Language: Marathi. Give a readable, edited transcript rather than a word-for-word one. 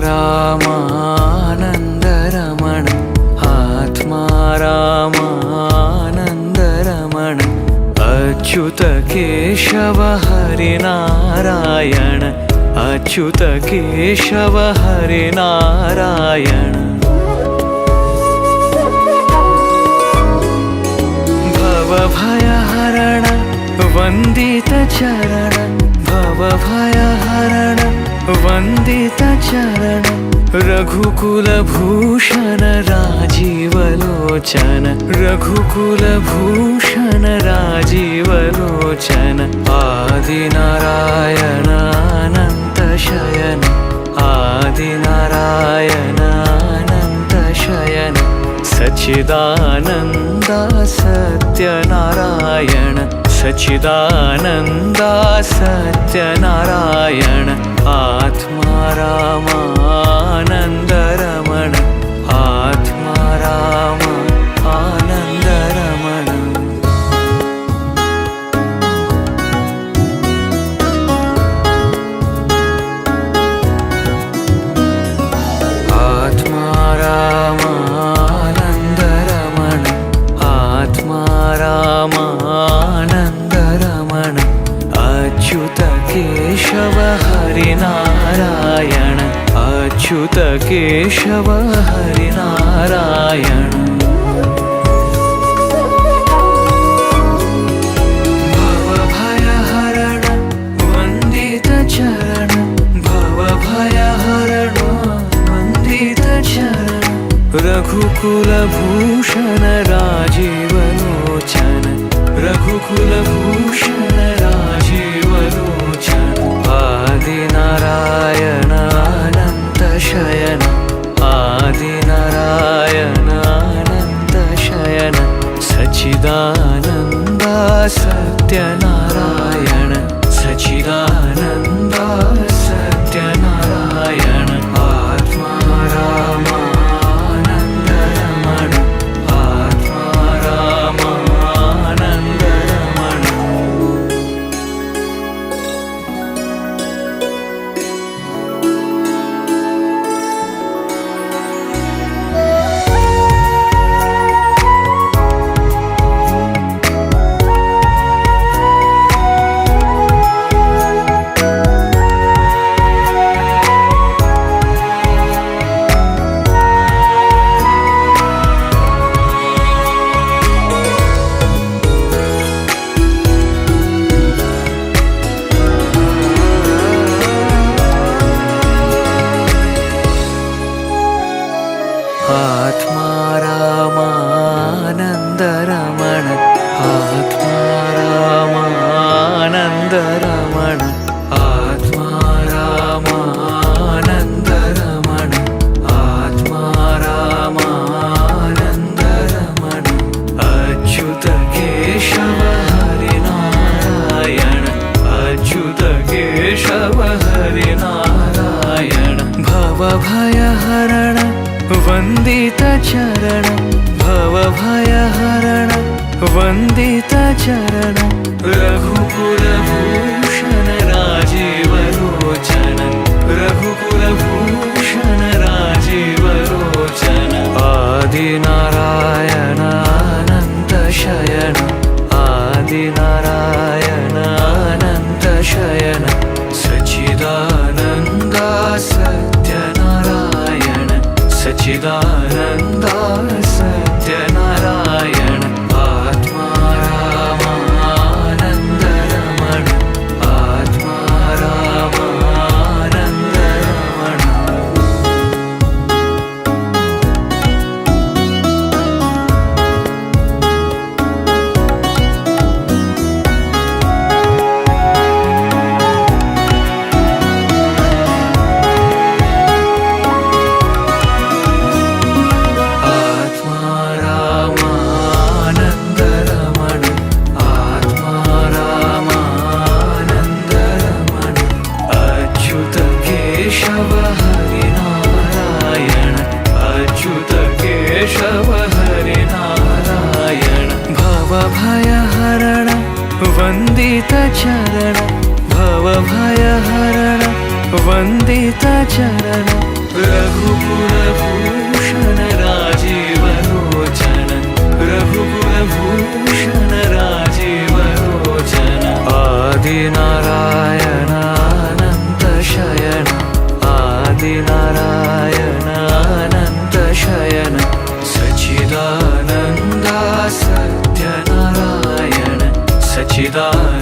रामानन्दरमण आत्मा रामानन्दरमण अच्युत केशव हरिनारायण अच्युत केशव हरिनारायण भवभयहरण वन्दित चरण भवभयहरण वन्दित चरण रघुकुलभूषण राजीवलोचन रघुकुलभूषण राजीवलोचन आदिनारायण अनंत शयन आदिनारायण अनंत शयन सच्चिदानन्द सत्यनारायण सच्चिदानन्द सत्यनारायण आत्मा रामानन्दरमण आत्मा रामानन्दरमण आत्मा रामानन्दरमण आत्मा रामानन्दरमण अच्युत केशव हरिनारायण अच्युत केशव हरिनारायण भवभयहरण वन्दित चरण भवभयहरण वन्दित चरण रघुकुलभूषण राजीवलोचन रघुकुलभूषण राजीवलोचन आदिनारायण अनंत शयन आदिनारायण अनंत शयन सच्चिदानन्द सत्यनारायण सच्चिदानन्द सत्यनारायण आत्मा रामानन्दरमण आत्मा रामानन्दरमण आत्मा रामानन्दरमण आत्मा रामानन्दरमण आत्मा रामानन्दरमण आत्मा रामानन्दरमण अच्युत केशव हरिनारायण अच्युत केशव हरिनारायण भवभयहरण वन्दित चरण भवभयहरण वन्दित चरण रघुकुलभूषण राजीवलोचन रघुकुलभूषण राजीवलोचन आदिनारायण अनंत शयन आदिनारायण अनंत शयन सच्चिदानन्द सत्यनारायण सच्चिदानन्द सत्यनारायण आत्मा रामानन्दरमण आत्मा रामानन्दरमण केशव हरिनारायण भवभयहरण वन्दित चरण भवभयहरण वन्दित चरण रघुकुलभूषण राजीवलोचन रघुकुलभूषण राजीवलोचन आदिनारायण अनंत शयन आदिनारायण अनंत शयन सच्चिदानंदा सत्यनारायण सच्चिदानंद